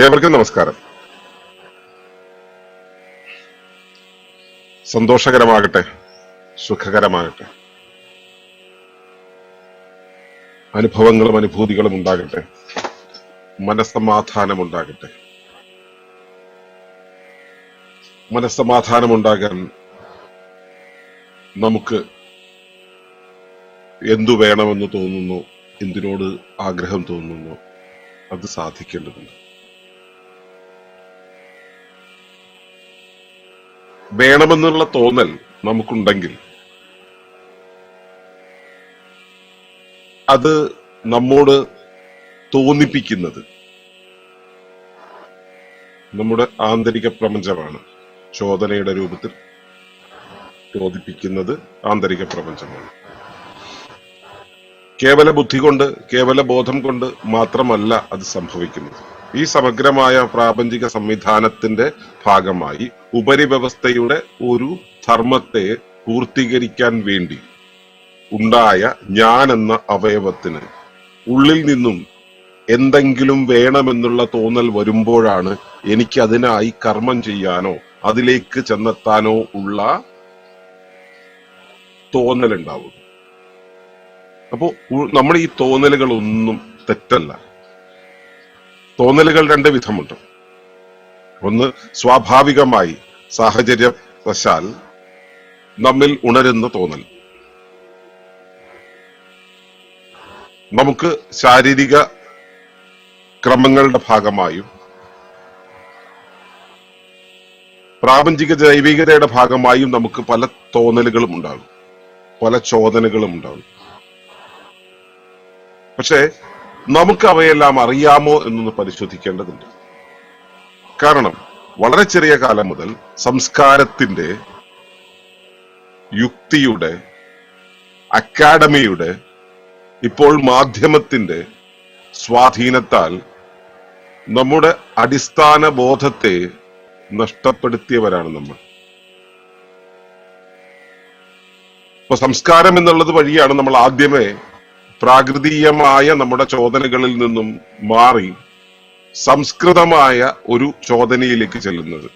ഏവർക്കും നമസ്കാരം. സന്തോഷകരമാകട്ടെ, സുഖകരമാകട്ടെ, അനുഭവങ്ങളും അനുഭൂതികളും ഉണ്ടാകട്ടെ, മനസ്സമാധാനം ഉണ്ടാകട്ടെ. മനസ്സമാധാനം ഉണ്ടാകാൻ നമുക്ക് എന്തു വേണമെന്ന് തോന്നുന്നു, എന്തിനോട് ആഗ്രഹം തോന്നുന്നു, അത് സാധിക്കേണ്ടതുണ്ട്. വേണമെന്നുള്ള തോന്നൽ നമുക്കുണ്ടെങ്കിൽ അത് നമ്മോട് തോന്നിപ്പിക്കുന്നത് നമ്മുടെ ആന്തരിക പ്രപഞ്ചമാണ്. ചോദനയുടെ രൂപത്തിൽ ചോദിപ്പിക്കുന്നത് ആന്തരിക പ്രപഞ്ചമാണ്. കേവല ബുദ്ധി കൊണ്ട്, കേവല ബോധം കൊണ്ട് മാത്രമല്ല അത് സംഭവിക്കുന്നത്. ഈ സമഗ്രമായ പ്രാപഞ്ചിക സംവിധാനത്തിന്റെ ഭാഗമായി ഉപരിവ്യവസ്ഥയുടെ ഒരു ധർമ്മത്തെ പൂർത്തീകരിക്കാൻ വേണ്ടി ഉണ്ടായ ഞാൻ എന്ന അവയവത്തിന് ഉള്ളിൽ നിന്നും എന്തെങ്കിലും വേണമെന്നുള്ള തോന്നൽ വരുമ്പോഴാണ് എനിക്ക് അതിനായി കർമ്മം ചെയ്യാനോ അതിലേക്ക് ചെന്നെത്താനോ ഉള്ള തോന്നൽ ഉണ്ടാവുക. അപ്പോ നമ്മുടെ ഈ തോന്നലുകളൊന്നും തെറ്റല്ല. തോന്നലുകൾ രണ്ട് വിധമുണ്ട്. ഒന്ന് സ്വാഭാവികമായി സാഹചര്യവശാൽ നമ്മിൽ ഉണരുന്ന തോന്നൽ. നമുക്ക് ശാരീരിക ക്രമങ്ങളുടെ ഭാഗമായും പ്രാപഞ്ചിക ജൈവികതയുടെ ഭാഗമായും നമുക്ക് പല തോന്നലുകളും ഉണ്ടാകും, പല ചോദനകളും ഉണ്ടാകും. പക്ഷെ നമുക്ക് അവയെല്ലാം അറിയാമോ എന്നൊന്ന് പരിശോധിക്കേണ്ടതുണ്ട്. കാരണം വളരെ ചെറിയ കാലം മുതൽ സംസ്കാരത്തിന്റെ, യുക്തിയുടെ, അക്കാഡമിയുടെ, ഇപ്പോൾ മാധ്യമത്തിന്റെ സ്വാധീനത്താൽ നമ്മുടെ അടിസ്ഥാന ബോധത്തെ നഷ്ടപ്പെടുത്തിയവരാണ് നമ്മൾ. ഇപ്പൊ സംസ്കാരം എന്നുള്ളത് വഴിയാണ് നമ്മൾ ആദ്യമേ പ്രാകൃതീയമായ നമ്മുടെ ചോദനകളിൽ നിന്നും മാറി സംസ്കൃതമായ ഒരു ചോദനയിലേക്ക് ചെല്ലുന്നത്.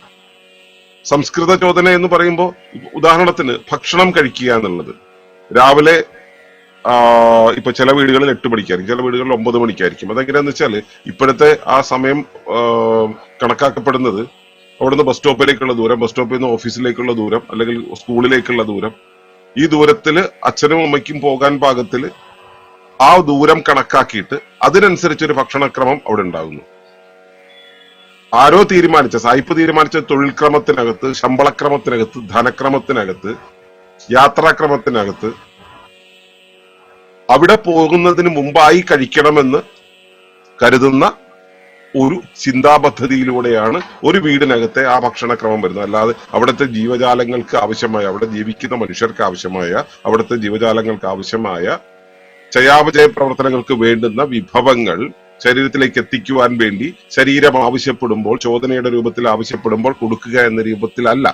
സംസ്കൃത ചോദന എന്ന് പറയുമ്പോൾ ഉദാഹരണത്തിന് ഭക്ഷണം കഴിക്കുക എന്നുള്ളത് രാവിലെ ഇപ്പൊ ചില വീടുകളിൽ 8 മണിക്കായിരിക്കും, ചില വീടുകളിൽ 9 മണിക്കായിരിക്കും. അതെങ്ങനെയാന്ന് വെച്ചാൽ ഇപ്പോഴത്തെ ആ സമയം കണക്കാക്കപ്പെടുന്നത് അവിടുന്ന് ബസ് സ്റ്റോപ്പിലേക്കുള്ള ദൂരം, ബസ് സ്റ്റോപ്പിൽ നിന്ന് ഓഫീസിലേക്കുള്ള ദൂരം, അല്ലെങ്കിൽ സ്കൂളിലേക്കുള്ള ദൂരം, ഈ ദൂരത്തില് അച്ഛനും അമ്മയ്ക്കും പോകാൻ പാകത്തില് ആ ദൂരം കണക്കാക്കിയിട്ട് അതിനനുസരിച്ചൊരു ഭക്ഷണക്രമം അവിടെ ഉണ്ടാകുന്നു. ആരോ തീരുമാനിച്ച, സായിപ്പ് തീരുമാനിച്ച തൊഴിൽ ക്രമത്തിനകത്ത്, ശമ്പളക്രമത്തിനകത്ത്, ധനക്രമത്തിനകത്ത്, യാത്രാക്രമത്തിനകത്ത് അവിടെ പോകുന്നതിന് മുമ്പായി കഴിക്കണമെന്ന് കരുതുന്ന ഒരു ചിന്താ പദ്ധതിയിലൂടെയാണ് ഒരു വീടിനകത്തെ ആ ഭക്ഷണക്രമം വരുന്നത്. അല്ലാതെ അവിടുത്തെ ജീവജാലങ്ങൾക്ക് ആവശ്യമായ, അവിടെ ജീവിക്കുന്ന മനുഷ്യർക്ക് ആവശ്യമായ, അവിടുത്തെ ജീവജാലങ്ങൾക്ക് ആവശ്യമായ ചയാപചയ പ്രവർത്തനങ്ങൾക്ക് വേണ്ടുന്ന വിഭവങ്ങൾ ശരീരത്തിലേക്ക് എത്തിക്കുവാൻ വേണ്ടി ശരീരം ആവശ്യപ്പെടുമ്പോൾ, ചോദനയുടെ രൂപത്തിൽ ആവശ്യപ്പെടുമ്പോൾ കൊടുക്കുക എന്ന രൂപത്തിലല്ല.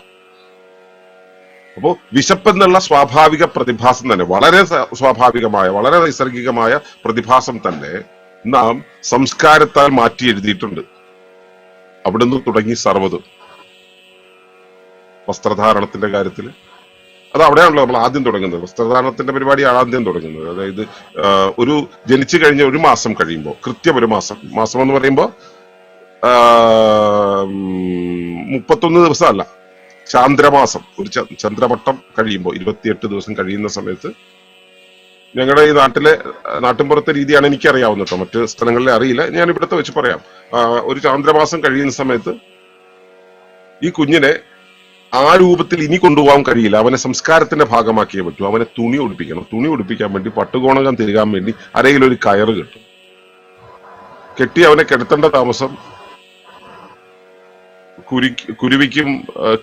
അപ്പോ വിശപ്പെന്നുള്ള സ്വാഭാവിക പ്രതിഭാസം തന്നെ, വളരെ സ്വാഭാവികമായ, വളരെ നൈസർഗികമായ പ്രതിഭാസം തന്നെ നാം സംസ്കാരത്താൽ മാറ്റി എഴുതിയിട്ടുണ്ട്. അവിടുന്ന് തുടങ്ങി സർവ്വതും. വസ്ത്രധാരണത്തിന്റെ കാര്യത്തിൽ അത് അവിടെയാണല്ലോ നമ്മൾ ആദ്യം തുടങ്ങുന്നത്. വസ്ത്രധാരണത്തിന്റെ പരിപാടിയാണ് ആദ്യം തുടങ്ങുന്നത്. അതായത് ഒരു ജനിച്ചു കഴിഞ്ഞ 1 മാസം കഴിയുമ്പോൾ, കൃത്യം 1 മാസം, മാസം എന്ന് പറയുമ്പോൾ 31 ദിവസം അല്ല, ചാന്ദ്രമാസം, ഒരു ചന്ദ്രവട്ടം കഴിയുമ്പോൾ 28 ദിവസം കഴിയുന്ന സമയത്ത്, ഞങ്ങളുടെ ഈ നാട്ടിൻപുറത്തെ രീതിയാണ് എനിക്കറിയാവുന്ന കേട്ടോ, മറ്റ് സ്ഥലങ്ങളിലെ അറിയില്ല, ഞാൻ ഇവിടുത്തെ വെച്ച് പറയാം. ഒരു ചാന്ദ്രമാസം കഴിയുന്ന സമയത്ത് ഈ കുഞ്ഞിനെ ആ രൂപത്തിൽ ഇനി കൊണ്ടുപോകാൻ കഴിയില്ല. അവനെ സംസ്കാരത്തിന്റെ ഭാഗമാക്കിയേ പറ്റൂ. അവനെ തുണി ഉടുപ്പിക്കണം. തുണി ഉടുപ്പിക്കാൻ വേണ്ടി, പട്ടുകോണകം തിരുകാൻ വേണ്ടി അരയിലൊരു കയറ് കെട്ടും. കെട്ടി അവനെ കിടത്തേണ്ട താമസം കുരുവിക്കും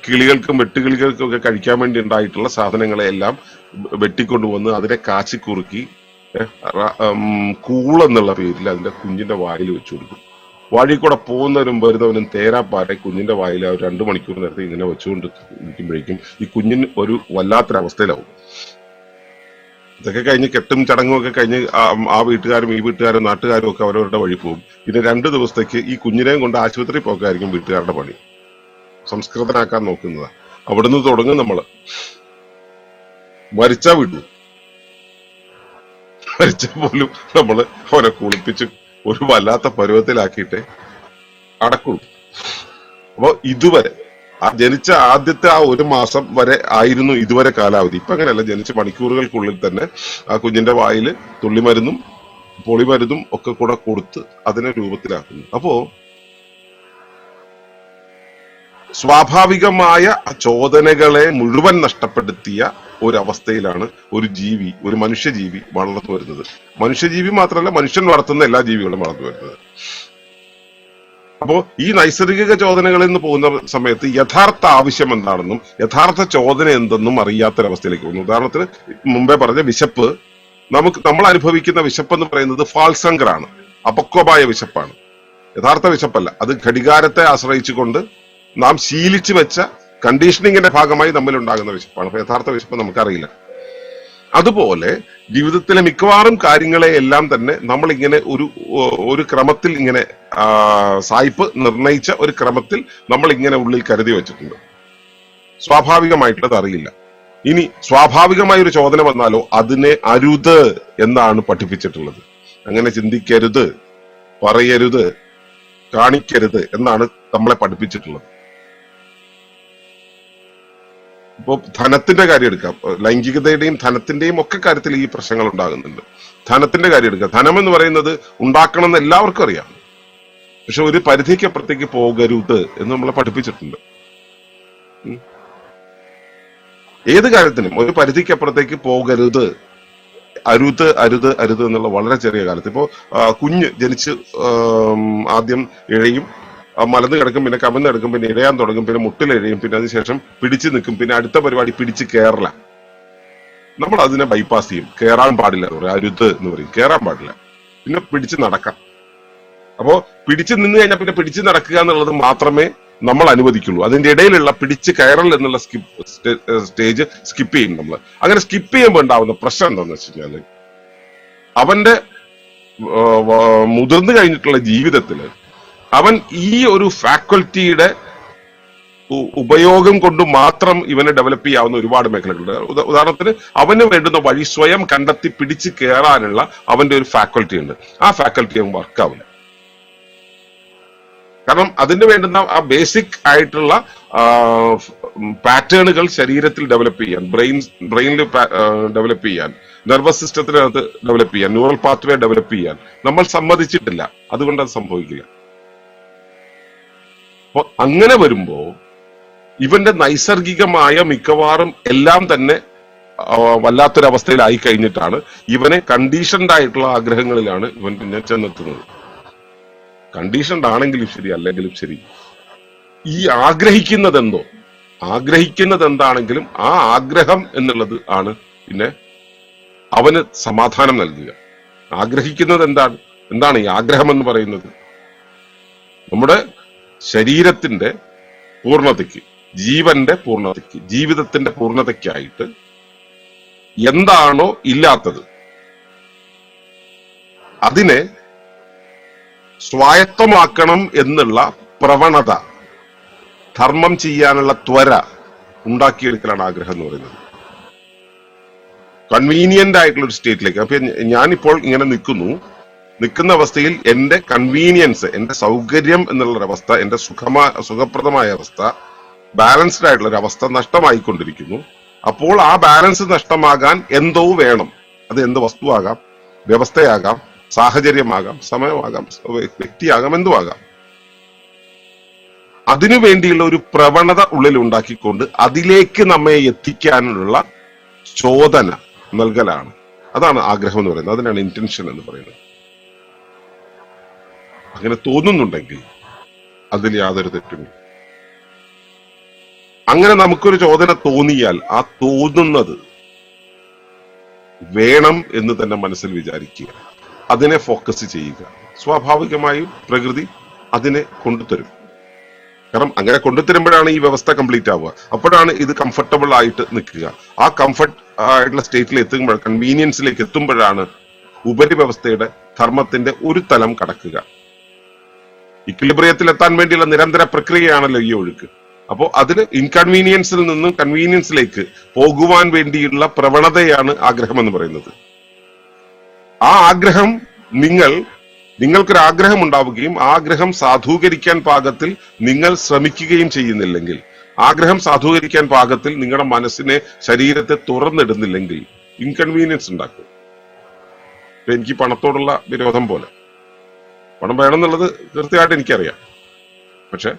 കിളികൾക്കും വെട്ടുകിളികൾക്കും ഒക്കെ കഴിക്കാൻ വേണ്ടി ഉണ്ടായിട്ടുള്ള സാധനങ്ങളെല്ലാം വെട്ടിക്കൊണ്ടുവന്ന് അതിനെ കാച്ചിക്കുറുക്കി കൂളെന്നുള്ള പേരിൽ അതിന്റെ കുഞ്ഞിന്റെ വായിൽ വെച്ചു കൊടുക്കും. വഴി കൂടെ പോകുന്നവരും വരുന്നവനും തേരാപ്പാരെ കുഞ്ഞിന്റെ വായിൽ 2 മണിക്കൂർ നേരത്തെ ഇങ്ങനെ വെച്ചുകൊണ്ട് ഇരിക്കുമ്പോഴേക്കും ഈ കുഞ്ഞിന് ഒരു വല്ലാത്തൊരവസ്ഥയിലാവും. ഇതൊക്കെ കഴിഞ്ഞ് കെട്ടും ചടങ്ങും ഒക്കെ കഴിഞ്ഞ് ആ വീട്ടുകാരും ഈ വീട്ടുകാരും നാട്ടുകാരും ഒക്കെ അവരവരുടെ വഴി പോകും. പിന്നെ 2 ദിവസത്തേക്ക് ഈ കുഞ്ഞിനെയും കൊണ്ട് ആശുപത്രി പോക്കായിരിക്കും വീട്ടുകാരുടെ പണി. സംസ്കൃതനാക്കാൻ നോക്കുന്നതാ. അവിടുന്ന് തുടങ്ങും നമ്മള്. മരിച്ചാ വിടൂ, മരിച്ച പോലും നമ്മള് അവനെ കുളിപ്പിച്ച് ഒരു വല്ലാത്ത പരുവത്തിലാക്കിയിട്ടേ അടക്കുള്ളൂ. അപ്പൊ ഇതുവരെ ആ ജനിച്ച ആദ്യത്തെ ആ 1 മാസം വരെ ആയിരുന്നു ഇതുവരെ കാലാവധി. ഇപ്പൊ അങ്ങനെയല്ല, ജനിച്ച മണിക്കൂറുകൾക്കുള്ളിൽ തന്നെ ആ കുഞ്ഞിന്റെ വായിൽ തുള്ളിമരുന്നും പൊളിമരുന്നും ഒക്കെ കൂടെ കൊടുത്ത് അതിനെ രൂപത്തിലാക്കുന്നു. അപ്പോ സ്വാഭാവികമായ ചോദനകളെ മുഴുവൻ നഷ്ടപ്പെടുത്തിയ ഒരവസ്ഥയിലാണ് ഒരു മനുഷ്യജീവി വളർന്നു വരുന്നത്. മനുഷ്യജീവി മാത്രമല്ല, മനുഷ്യൻ വളർത്തുന്ന എല്ലാ ജീവികളും വളർന്നു വരുന്നത്. അപ്പോ ഈ നൈസർഗിക ചോദനകളിൽ നിന്ന് പോകുന്ന സമയത്ത് യഥാർത്ഥ ആവശ്യം എന്താണെന്നും യഥാർത്ഥ ചോദന എന്തെന്നും അറിയാത്തൊരവസ്ഥയിലേക്ക് പോകുന്നു. ഉദാഹരണത്തിന് മുമ്പേ പറഞ്ഞ വിശപ്പ്, നമ്മൾ അനുഭവിക്കുന്ന വിശപ്പ് എന്ന് പറയുന്നത് ഫാൾസ് ഹങ്കറാണ്, അപക്വമായ വിശപ്പാണ്. യഥാർത്ഥ വിശപ്പല്ല. അത് ഘടികാരത്തെ ആശ്രയിച്ചുകൊണ്ട് നാം ശീലിച്ചു വെച്ച കണ്ടീഷനിങ്ങിന്റെ ഭാഗമായി നമ്മിൽ ഉണ്ടാകുന്ന വിശപ്പാണ്. അപ്പൊ യഥാർത്ഥ വിശപ്പ് നമുക്കറിയില്ല. അതുപോലെ ജീവിതത്തിലെ മിക്കവാറും കാര്യങ്ങളെ എല്ലാം തന്നെ നമ്മൾ ഇങ്ങനെ ഒരു ക്രമത്തിൽ ഇങ്ങനെ സായിപ്പ് നിർണയിച്ച ഒരു ക്രമത്തിൽ നമ്മൾ ഇങ്ങനെ ഉള്ളിൽ കരുതി വെച്ചിട്ടുണ്ട്. സ്വാഭാവികമായിട്ടുള്ളത് അറിയില്ല. ഇനി സ്വാഭാവികമായ ഒരു ചോദന വന്നാലോ അതിനെ അരുത് എന്നാണ് പഠിപ്പിച്ചിട്ടുള്ളത്. അങ്ങനെ ചിന്തിക്കരുത്, പറയരുത്, കാണിക്കരുത് എന്നാണ് നമ്മളെ പഠിപ്പിച്ചിട്ടുള്ളത്. ഇപ്പൊ ധനത്തിന്റെ കാര്യം എടുക്കാം. ലൈംഗികതയുടെയും ധനത്തിന്റെയും ഒക്കെ കാര്യത്തിൽ ഈ പ്രശ്നങ്ങൾ ഉണ്ടാകുന്നുണ്ട്. ധനത്തിന്റെ കാര്യം എടുക്കാം. ധനം എന്ന് പറയുന്നത് ഉണ്ടാക്കണം എന്ന് എല്ലാവർക്കും അറിയാം. പക്ഷെ ഒരു പരിധിക്കപ്പുറത്തേക്ക് പോകരുത് എന്ന് നമ്മളെ പഠിപ്പിച്ചിട്ടുണ്ട്. ഏത് കാര്യത്തിനും ഒരു പരിധിക്കപ്പുറത്തേക്ക് പോകരുത്, അരുത് അരുത് അരുത് എന്നുള്ള വളരെ ചെറിയ കാലത്ത്. ഇപ്പോ കുഞ്ഞ് ജനിച്ച് ആദ്യം ഇഴയും, മലന്ന് കിടക്കും, പിന്നെ കമന്ന് കിടക്കും, പിന്നെ ഇഴയാൻ തുടങ്ങും, പിന്നെ മുട്ടിലെഴയും, പിന്നെ അതിനുശേഷം പിടിച്ചു നിൽക്കും, പിന്നെ അടുത്ത പരിപാടി പിടിച്ച് കയറല. നമ്മൾ അതിനെ ബൈപ്പാസ് ചെയ്യും. കയറാൻ പാടില്ല എന്ന് പറയും, അരുത് എന്ന് പറയും. കയറാൻ പാടില്ല, പിന്നെ പിടിച്ച് നടക്കാം. അപ്പോ പിടിച്ചു നിന്ന് കഴിഞ്ഞാൽ പിന്നെ പിടിച്ചു നടക്കുക എന്നുള്ളത് മാത്രമേ നമ്മൾ അനുവദിക്കുള്ളൂ. അതിന്റെ ഇടയിലുള്ള പിടിച്ച് കയറൽ എന്നുള്ള സ്റ്റേജ് സ്കിപ്പ് ചെയ്യും നമ്മൾ. അങ്ങനെ സ്കിപ്പ് ചെയ്യുമ്പോൾ ഉണ്ടാവുന്ന പ്രശ്നം എന്താണെന്ന് വെച്ച് കഴിഞ്ഞാല് അവന്റെ മുതിർന്നു കഴിഞ്ഞിട്ടുള്ള ജീവിതത്തില് അവൻ ഈ ഒരു ഫാക്കൽറ്റിയുടെ ഉപയോഗം കൊണ്ട് മാത്രം ഇവനെ ഡെവലപ്പ് ചെയ്യാവുന്ന ഒരുപാട് മേഖലകളുണ്ട്. ഉദാഹരണത്തിന് അവന് വേണ്ടുന്ന വഴി സ്വയം കണ്ടെത്തി പിടിച്ച് കയറാനുള്ള അവന്റെ ഒരു ഫാക്കൽറ്റി ഉണ്ട്. ആ ഫാക്കൽറ്റി അവൻ വർക്കാവില്ല. കാരണം അതിന് വേണ്ടുന്ന ആ ബേസിക് ആയിട്ടുള്ള പാറ്റേണുകൾ ശരീരത്തിൽ ഡെവലപ്പ് ചെയ്യാൻ, ബ്രെയിനിൽ ഡെവലപ്പ് ചെയ്യാൻ, നെർവസ് സിസ്റ്റത്തിനകത്ത് ഡെവലപ്പ് ചെയ്യാൻ, ന്യൂറൽ പാത്വേ ഡെവലപ്പ് ചെയ്യാൻ നമ്മൾ സമ്മതിച്ചിട്ടില്ല. അതുകൊണ്ട് അത് സംഭവിക്കില്ല. അപ്പൊ അങ്ങനെ വരുമ്പോ ഇവന്റെ നൈസർഗികമായ മിക്കവാറും എല്ലാം തന്നെ വല്ലാത്തൊരവസ്ഥയിലായി കഴിഞ്ഞിട്ടാണ് ഇവനെ കണ്ടീഷൻഡ് ആയിട്ടുള്ള ആഗ്രഹങ്ങളിലാണ് ഇവൻ പിന്നെ ചെന്നെത്തുന്നത്. കണ്ടീഷൻഡ് ആണെങ്കിലും ശരി, അല്ലെങ്കിലും ശരി, ഈ ആഗ്രഹിക്കുന്നത് എന്താണെങ്കിലും ആ ആഗ്രഹം എന്നുള്ളത് ആണ് പിന്നെ അവന് സമാധാനം നൽകുക. ആഗ്രഹിക്കുന്നത് എന്താണ് ഈ ആഗ്രഹം എന്ന് പറയുന്നത്? നമ്മുടെ ശരീരത്തിന്റെ പൂർണ്ണതയ്ക്ക്, ജീവന്റെ പൂർണ്ണതയ്ക്ക്, ജീവിതത്തിന്റെ പൂർണ്ണതയ്ക്കായിട്ട് എന്താണോ ഇല്ലാത്തത് അതിനെ സ്വായത്തമാക്കണം എന്നുള്ള പ്രവണത, ധർമ്മം ചെയ്യാനുള്ള ത്വര ഉണ്ടാക്കിയെടുക്കലാണ് ആഗ്രഹം എന്ന് പറയുന്നത്. കൺവീനിയന്റ് ആയിട്ടുള്ള ഒരു സ്റ്റേറ്റിലേക്ക്. അപ്പൊ ഞാനിപ്പോൾ ഇങ്ങനെ നിൽക്കുന്ന അവസ്ഥയിൽ എന്റെ കൺവീനിയൻസ്, എന്റെ സൗകര്യം എന്നുള്ളൊരവസ്ഥ, എന്റെ സുഖപ്രദമായ അവസ്ഥ, ബാലൻസ്ഡ് ആയിട്ടുള്ള ഒരു അവസ്ഥ നഷ്ടമായിക്കൊണ്ടിരിക്കുന്നു. അപ്പോൾ ആ ബാലൻസ് നഷ്ടമാകാൻ എന്തോ വേണം. അത് എന്ത് വസ്തുവാകാം, വ്യവസ്ഥയാകാം, സാഹചര്യമാകാം, സമയമാകാം, വ്യക്തിയാകാം, എന്തുവാകാം. അതിനു വേണ്ടിയുള്ള ഒരു പ്രവണത ഉള്ളിൽ ഉണ്ടാക്കിക്കൊണ്ട് അതിലേക്ക് നമ്മെ എത്തിക്കാനുള്ള ചോദന നൽകലാണ്. അതാണ് ആഗ്രഹം എന്ന് പറയുന്നത്. അതിനാണ് ഇന്റൻഷൻ എന്ന് പറയുന്നത്. അങ്ങനെ തോന്നുന്നുണ്ടെങ്കിൽ അതിൽ യാതൊരു തെറ്റുമില്ല. അങ്ങനെ നമുക്കൊരു ചോദന തോന്നിയാൽ ആ തോന്നുന്നത് വേണം എന്ന് തന്നെ മനസ്സിൽ വിചാരിക്കുക, അതിനെ ഫോക്കസ് ചെയ്യുക. സ്വാഭാവികമായും പ്രകൃതി അതിനെ കൊണ്ടുതരും. കാരണം അങ്ങനെ കൊണ്ടുതരുമ്പോഴാണ് ഈ വ്യവസ്ഥ കംപ്ലീറ്റ് ആവുക. അപ്പോഴാണ് ഇത് കംഫർട്ടബിൾ ആയിട്ട് നിൽക്കുക. ആ കംഫർട്ട് ആയിട്ടുള്ള സ്റ്റേറ്റിൽ എത്തുമ്പോൾ, കൺവീനിയൻസിലേക്ക് എത്തുമ്പോഴാണ് ഉപരിവ്യവസ്ഥയുടെ ധർമ്മത്തിന്റെ ഒരു തലം കടക്കുക. ഇക്വിലിബ്രിയത്തിൽ എത്താൻ വേണ്ടിയുള്ള നിരന്തര പ്രക്രിയയാണല്ലോ ഈ ഒഴുക്ക്. അപ്പോ അതിന് ഇൻകൺവീനിയൻസിൽ നിന്നും കൺവീനിയൻസിലേക്ക് പോകുവാൻ വേണ്ടിയുള്ള പ്രവണതയാണ് ആഗ്രഹം എന്ന് പറയുന്നത്. ആ ആഗ്രഹം നിങ്ങൾക്കൊരു ആഗ്രഹം ഉണ്ടാവുകയും ആഗ്രഹം സാധൂകരിക്കാൻ പാകത്തിൽ നിങ്ങൾ ശ്രമിക്കുകയും ചെയ്യുന്നില്ലെങ്കിൽ, ആഗ്രഹം സാധൂകരിക്കാൻ പാകത്തിൽ നിങ്ങളുടെ മനസ്സിനെ, ശരീരത്തെ തുറന്നിടുന്നില്ലെങ്കിൽ ഇൻകൺവീനിയൻസ് ഉണ്ടാക്കും. എനിക്ക് പണത്തോടുള്ള വിരോധം പോലെ, പണം വേണമെന്നുള്ളത് തീർച്ചയായിട്ടും എനിക്കറിയാം. പക്ഷെ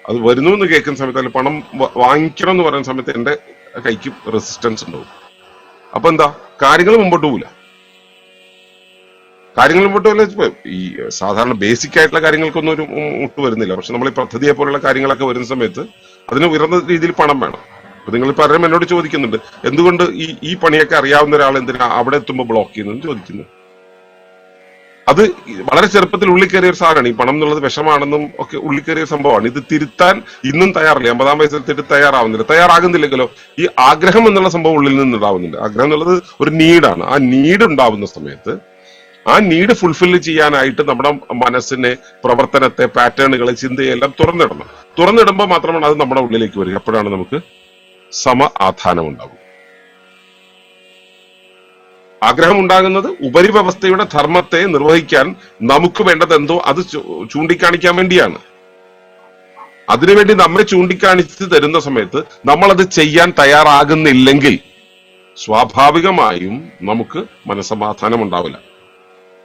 അത് വരുന്നു എന്ന് കേൾക്കുന്ന സമയത്ത്, അല്ലെങ്കിൽ പണം വാങ്ങിക്കണം എന്ന് പറയുന്ന സമയത്ത് എന്റെ കൈക്ക് റെസിസ്റ്റൻസ് ഉണ്ടാവും. അപ്പൊ എന്താ, കാര്യങ്ങൾ മുമ്പോട്ട് പോകില്ല. കാര്യങ്ങൾ മുമ്പോട്ട് പോലെ ഈ സാധാരണ ബേസിക് ആയിട്ടുള്ള കാര്യങ്ങൾക്കൊന്നും ഒരു മുട്ട് വരുന്നില്ല. പക്ഷെ നമ്മൾ ഈ പദ്ധതിയെ പോലുള്ള കാര്യങ്ങളൊക്കെ വരുന്ന സമയത്ത് അതിന് ഉയർന്ന രീതിയിൽ പണം വേണം. അപ്പൊ നിങ്ങൾ പലരും എന്നോട് ചോദിക്കുന്നുണ്ട്, എന്തുകൊണ്ട് ഈ പണിയൊക്കെ അറിയാവുന്ന ഒരാൾ എന്തിനാ അവിടെ എത്തുമ്പോൾ ബ്ലോക്ക് ചെയ്യുന്നതെന്ന് ചോദിക്കുന്നു. അത് വളരെ ചെറുപ്പത്തിൽ ഉള്ളിൽ കയറിയ ഒരു സാധനമാണ്. ഈ പണം എന്നുള്ളത് വിഷമാണെന്നും ഒക്കെ ഉള്ളിൽ കയറിയ സംഭവമാണ്. ഇത് തിരുത്താൻ ഇന്നും തയ്യാറില്ല. 50-ാം വയസ്സിൽ തയ്യാറാകുന്നില്ലെങ്കിലോ ഈ ആഗ്രഹം എന്നുള്ള സംഭവം ഉള്ളിൽ നിന്ന് ഉണ്ടാവുന്നുണ്ട്. ആഗ്രഹം എന്നുള്ളത് ഒരു നീഡാണ്. ആ നീഡ് ഉണ്ടാവുന്ന സമയത്ത് ആ നീഡ് ഫുൾഫിൽ ചെയ്യാനായിട്ട് നമ്മുടെ മനസ്സിനെ, പ്രവർത്തനത്തെ, പാറ്റേണുകളെ, ചിന്തയെല്ലാം തുറന്നിടുമ്പോൾ മാത്രമാണ് അത് നമ്മുടെ ഉള്ളിലേക്ക് വരിക. അപ്പോഴാണ് നമുക്ക് സമാധാനം ഉണ്ടാവുക. ആഗ്രഹം ഉണ്ടാകുന്നത് ഉപരിവ്യവസ്ഥയുടെ ധർമ്മത്തെ നിർവഹിക്കാൻ നമുക്ക് വേണ്ടത് എന്തോ അത് ചൂണ്ടിക്കാണിക്കാൻ വേണ്ടിയാണ്. അതിനുവേണ്ടി നമ്മെ ചൂണ്ടിക്കാണിച്ച് തരുന്ന സമയത്ത് നമ്മളത് ചെയ്യാൻ തയ്യാറാകുന്നില്ലെങ്കിൽ സ്വാഭാവികമായും നമുക്ക് മനസ്സമാധാനം ഉണ്ടാവില്ല.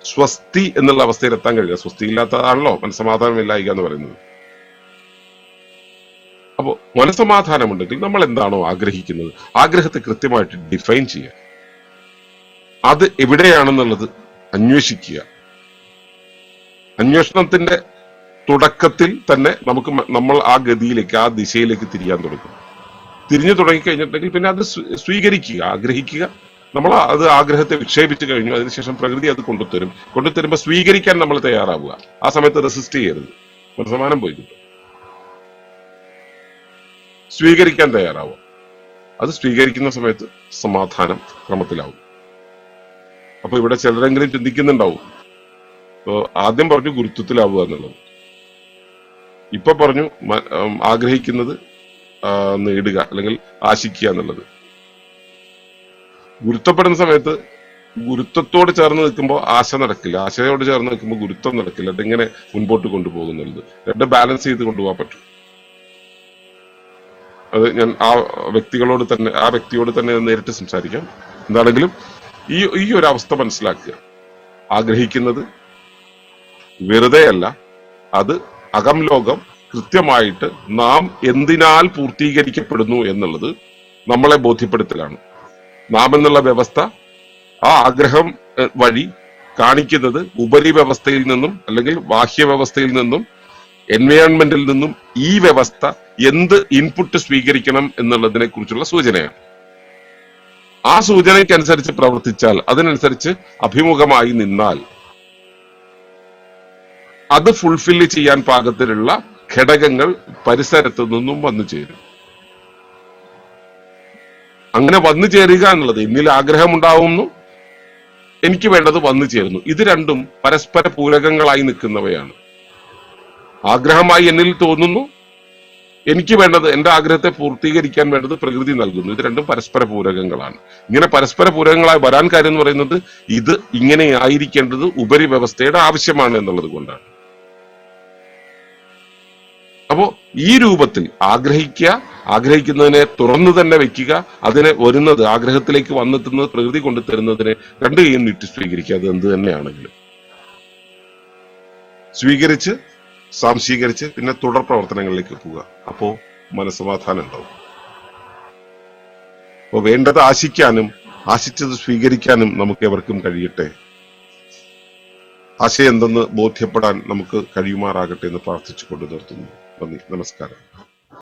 സ്വസ്തി എന്നുള്ള അവസ്ഥയിൽ എത്താൻ കഴിയുക. സ്വസ്തി ഇല്ലാത്തതാണല്ലോ മനസ്സമാധാനമില്ലായിക എന്ന് പറയുന്നത്. അപ്പോ മനസ്സമാധാനം ഉണ്ടെങ്കിൽ നമ്മൾ എന്താണോ ആഗ്രഹിക്കുന്നത്, ആഗ്രഹത്തെ കൃത്യമായിട്ട് ഡിഫൈൻ ചെയ്യുക, അത് എവിടെയാണെന്നുള്ളത് അന്വേഷിക്കുക. അന്വേഷണത്തിന്റെ തുടക്കത്തിൽ തന്നെ നമ്മൾ ആ ഗതിയിലേക്ക്, ആ ദിശയിലേക്ക് തിരിയാൻ തുടങ്ങും. തിരിഞ്ഞു തുടങ്ങിക്കഴിഞ്ഞിട്ടുണ്ടെങ്കിൽ പിന്നെ അത് സ്വീകരിക്കുക, ആഗ്രഹിക്കുക. നമ്മൾ അത് ആഗ്രഹത്തെ വിക്ഷേപിച്ചു കഴിഞ്ഞു. അതിനുശേഷം പ്രകൃതി അത് കൊണ്ടുതരുമ്പോൾ സ്വീകരിക്കാൻ നമ്മൾ തയ്യാറാവുക. ആ സമയത്ത് റെസിസ്റ്റ് ചെയ്യരുത്, മനസ്സമാനം പോയി കിട്ടും. സ്വീകരിക്കാൻ തയ്യാറാവുക. അത് സ്വീകരിക്കുന്ന സമയത്ത് സമാധാനം ക്രമത്തിലാവും. അപ്പൊ ഇവിടെ ചിലരെങ്കിലും ചിന്തിക്കുന്നുണ്ടാവും, ആദ്യം പറഞ്ഞു ഗുരുത്വത്തിലാവുക എന്നുള്ളത്, ഇപ്പൊ പറഞ്ഞു ആഗ്രഹിക്കുന്നത് നേടുക അല്ലെങ്കിൽ ആശിക്കുക എന്നുള്ളത്. ഗുരുത്വപ്പെടുന്ന സമയത്ത് ഗുരുത്വത്തോട് ചേർന്ന് നിൽക്കുമ്പോൾ ആശ നടക്കില്ല, ആശയോട് ചേർന്ന് നിൽക്കുമ്പോൾ ഗുരുത്വം നടക്കില്ല. അതെങ്ങനെ മുൻപോട്ട് കൊണ്ടുപോകുന്നുള്ളത് രണ്ട് ബാലൻസ് ചെയ്ത് കൊണ്ടുപോകാൻ പറ്റും. അത് ഞാൻ ആ വ്യക്തിയോട് തന്നെ നേരിട്ട് സംസാരിക്കാം. എന്താണെങ്കിലും ഈ ഒരു അവസ്ഥ മനസ്സിലാക്കുക. ആഗ്രഹിക്കുന്നത് വെറുതെ അല്ല, അത് അകം ലോകം കൃത്യമായിട്ട് നാം എന്തിനാൽ പൂർത്തീകരിക്കപ്പെടുന്നു എന്നുള്ളത് നമ്മളെ ബോധ്യപ്പെടുത്തലാണ്. നാം എന്നുള്ള വ്യവസ്ഥ ആ ആഗ്രഹം വഴി കാണിക്കുന്നത് ഉപരിവ്യവസ്ഥയിൽ നിന്നും അല്ലെങ്കിൽ ബാഹ്യവ്യവസ്ഥയിൽ നിന്നും എൻവയോൺമെന്റിൽ നിന്നും ഈ വ്യവസ്ഥ എന്ത് ഇൻപുട്ട് സ്വീകരിക്കണം എന്നുള്ളതിനെ കുറിച്ചുള്ള സൂചനയാണ്. ആ സൂചനയ്ക്കനുസരിച്ച് പ്രവർത്തിച്ചാൽ, അതിനനുസരിച്ച് അഭിമുഖമായി നിന്നാൽ അത് ഫുൾഫില്ല് ചെയ്യാൻ പാകത്തിലുള്ള ഘടകങ്ങൾ പരിസരത്ത് നിന്നും വന്നു ചേരും. അങ്ങനെ വന്നു ചേരുക എന്നുള്ളത്, എന്നിൽ ആഗ്രഹം ഉണ്ടാവുന്നു, എനിക്ക് വേണ്ടത് വന്നു ചേരുന്നു. ഇത് രണ്ടും പരസ്പര പൂരകങ്ങളായി നിൽക്കുന്നവയാണ്. ആഗ്രഹമായി എന്നിൽ തോന്നുന്നു, എനിക്ക് വേണ്ടത്, എന്റെ ആഗ്രഹത്തെ പൂർത്തീകരിക്കാൻ വേണ്ടത് പ്രകൃതി നൽകുന്നു. ഇത് രണ്ടും പരസ്പര പൂരകങ്ങളാണ്. ഇങ്ങനെ പരസ്പര പൂരകങ്ങളായി വരാൻ കാര്യം എന്ന് പറയുന്നത് ഇത് ഇങ്ങനെ ആയിരിക്കേണ്ടത് ഉപരിവ്യവസ്ഥയുടെ ആവശ്യമാണ് എന്നുള്ളത് കൊണ്ടാണ്. അപ്പോ ഈ രൂപത്തിൽ ആഗ്രഹിക്കുന്നതിനെ തുറന്നു തന്നെ വെക്കുക. അതിനെ വരുന്നത്, ആഗ്രഹത്തിലേക്ക് വന്നെത്തുന്നത് പ്രകൃതി കൊണ്ടുതരുന്നതിനെ രണ്ടു കൈയും നീട്ടി സ്വീകരിക്കുക. അത് എന്ത് തന്നെയാണെങ്കിലും സ്വീകരിച്ച് സാംശീകരിച്ച് പിന്നെ തുടർ പ്രവർത്തനങ്ങളിലേക്ക് പോവുക. അപ്പോ മനസ്സമാധാനം ഉണ്ടാവും. അപ്പോ വേണ്ടത് ആശിക്കാനും ആശിച്ചത് സ്വീകരിക്കാനും നമുക്ക് എവർക്കും കഴിയട്ടെ. ആശയം എന്തെന്ന് ബോധ്യപ്പെടാൻ നമുക്ക് കഴിയുമാറാകട്ടെ എന്ന് പ്രാർത്ഥിച്ചുകൊണ്ട് നിർത്തുന്നു. നന്ദി, നമസ്കാരം.